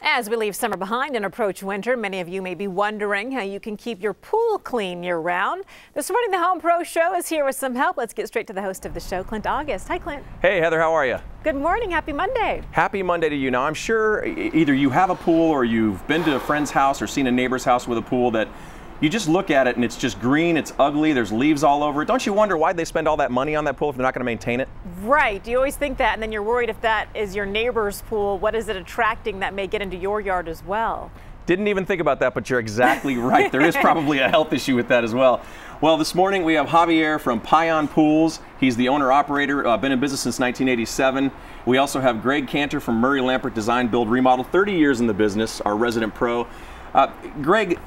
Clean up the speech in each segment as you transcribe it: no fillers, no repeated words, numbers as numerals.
As we leave summer behind and approach winter, many of you may be wondering how you can keep your pool clean year-round. This morning, the Home Pro Show is here with some help. Let's get straight to the host of the show, Clint August. Hi, Clint. Hey, Heather, how are you? Good morning. Happy Monday. Happy Monday to you. Now, I'm sure either you have a pool or you've been to a friend's house or seen a neighbor's house with a pool that you just look at it and it's just green, it's ugly, there's leaves all over it. Don't you wonder why they spend all that money on that pool if they're not going to maintain it? Right. You always think that, and then you're worried if that is your neighbor's pool, what is it attracting that may get into your yard as well? Didn't even think about that, but you're exactly right. There is probably a health issue with that as well. Well, this morning we have Javier from Payan Pools. He's the owner-operator, been in business since 1987. We also have Greg Cantor from Murray Lampert Design, Build, Remodel, 30 years in the business, our resident pro. Greg,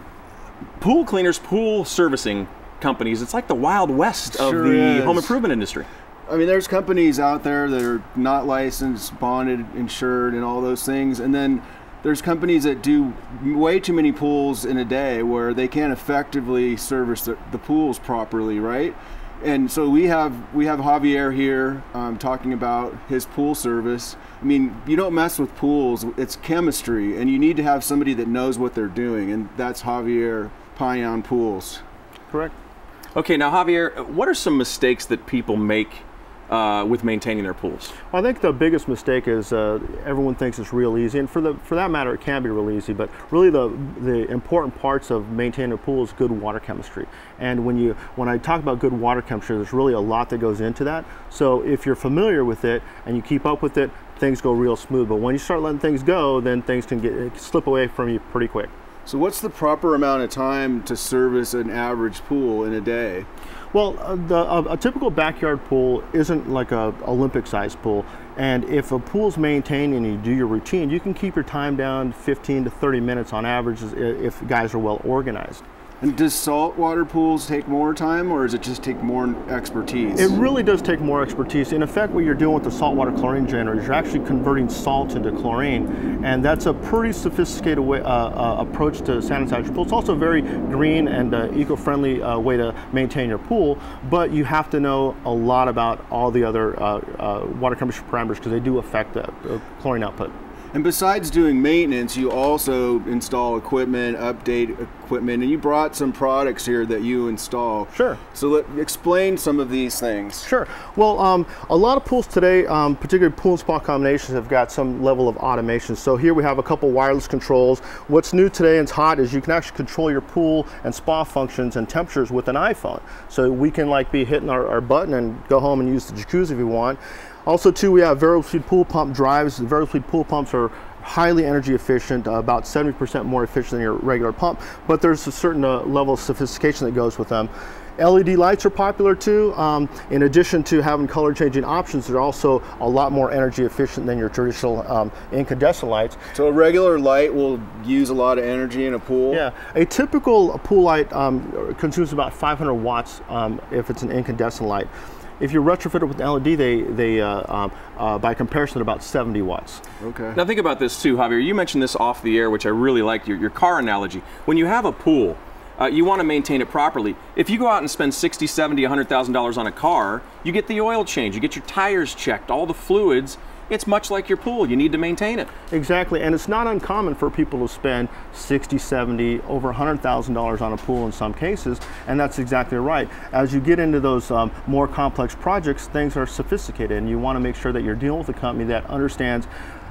pool cleaners, pool servicing companies, it's like the Wild West of the home improvement industry. I mean, there's companies out there that are not licensed, bonded, insured, and all those things. And then there's companies that do way too many pools in a day where they can't effectively service the pools properly, right? And so we have Javier here talking about his pool service. I mean, you don't mess with pools, it's chemistry, and you need to have somebody that knows what they're doing, and that's Javier Payan Pools. Correct. Okay, now Javier, what are some mistakes that people make with maintaining their pools? Well, I think the biggest mistake is everyone thinks it's real easy, and for that matter, it can be real easy. But really, the important parts of maintaining a pool is good water chemistry. And when I talk about good water chemistry, there's really a lot that goes into that. So if you're familiar with it and you keep up with it, things go real smooth. But when you start letting things go, then things can slip away from you pretty quick. So what's the proper amount of time to service an average pool in a day? Well, a typical backyard pool isn't like an Olympic-sized pool, and if a pool's maintained and you do your routine, you can keep your time down 15 to 30 minutes on average if guys are well organized. And does saltwater pools take more time, or does it just take more expertise? It really does take more expertise. In effect, what you're doing with the saltwater chlorine generators, you're actually converting salt into chlorine, and that's a pretty sophisticated approach to sanitize your pool. It's also a very green and eco-friendly way to maintain your pool, but you have to know a lot about all the other water chemistry parameters because they do affect the chlorine output. And besides doing maintenance, you also install equipment, update equipment, and you brought some products here that you install. Sure. So explain some of these things. Sure. Well, a lot of pools today, particularly pool and spa combinations, have got some level of automation. So here we have a couple wireless controls. What's new today and it's hot is you can actually control your pool and spa functions and temperatures with an iPhone. So we can be hitting our button and go home and use the jacuzzi if we want. Also, too, we have variable speed pool pump drives. The variable speed pool pumps are highly energy efficient, about 70% more efficient than your regular pump, but there's a certain level of sophistication that goes with them. LED lights are popular too. In addition to having color changing options, they're also a lot more energy efficient than your traditional incandescent lights. So a regular light will use a lot of energy in a pool? Yeah, a typical pool light consumes about 500 watts if it's an incandescent light. If you retrofit it with LED, they by comparison, about 70 watts. Okay. Now think about this too, Javier. You mentioned this off the air, which I really liked, your car analogy. When you have a pool, you want to maintain it properly. If you go out and spend $60, $70, $100,000 on a car, you get the oil change, you get your tires checked, all the fluids. It's much like your pool. You need to maintain it. Exactly, and it's not uncommon for people to spend $60, $70, over $100,000 on a pool in some cases, and that's exactly right. As you get into those more complex projects, things are sophisticated, and you want to make sure that you're dealing with a company that understands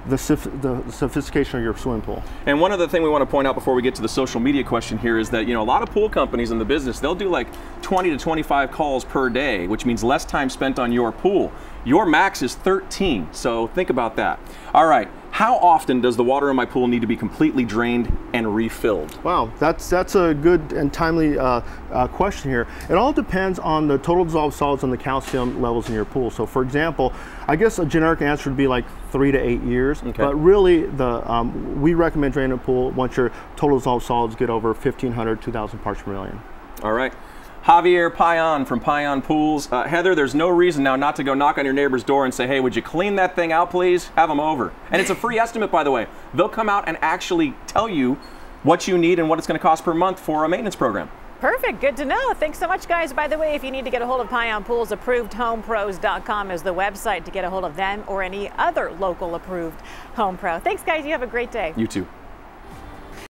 the sophistication of your swimming pool. And one other thing we want to point out before we get to the social media question here is that, a lot of pool companies in the business, they'll do like 20 to 25 calls per day, which means less time spent on your pool. Your max is 13, so think about that. All right, how often does the water in my pool need to be completely drained and refilled? Wow, that's a good and timely question here. It all depends on the total dissolved solids and the calcium levels in your pool. So for example, I guess a generic answer would be like 3 to 8 years, okay. But really we recommend draining a pool once your total dissolved solids get over 1,500, 2,000 parts per million. All right. Javier Payan from Payan Pools. Heather, there's no reason now not to go knock on your neighbor's door and say, hey, would you clean that thing out, please? Have them over. And it's a free estimate, by the way. They'll come out and actually tell you what you need and what it's going to cost per month for a maintenance program. Perfect. Good to know. Thanks so much, guys. By the way, if you need to get a hold of Payan Pools, ApprovedHomePros.com is the website to get a hold of them or any other local approved home pro. Thanks, guys. You have a great day. You too.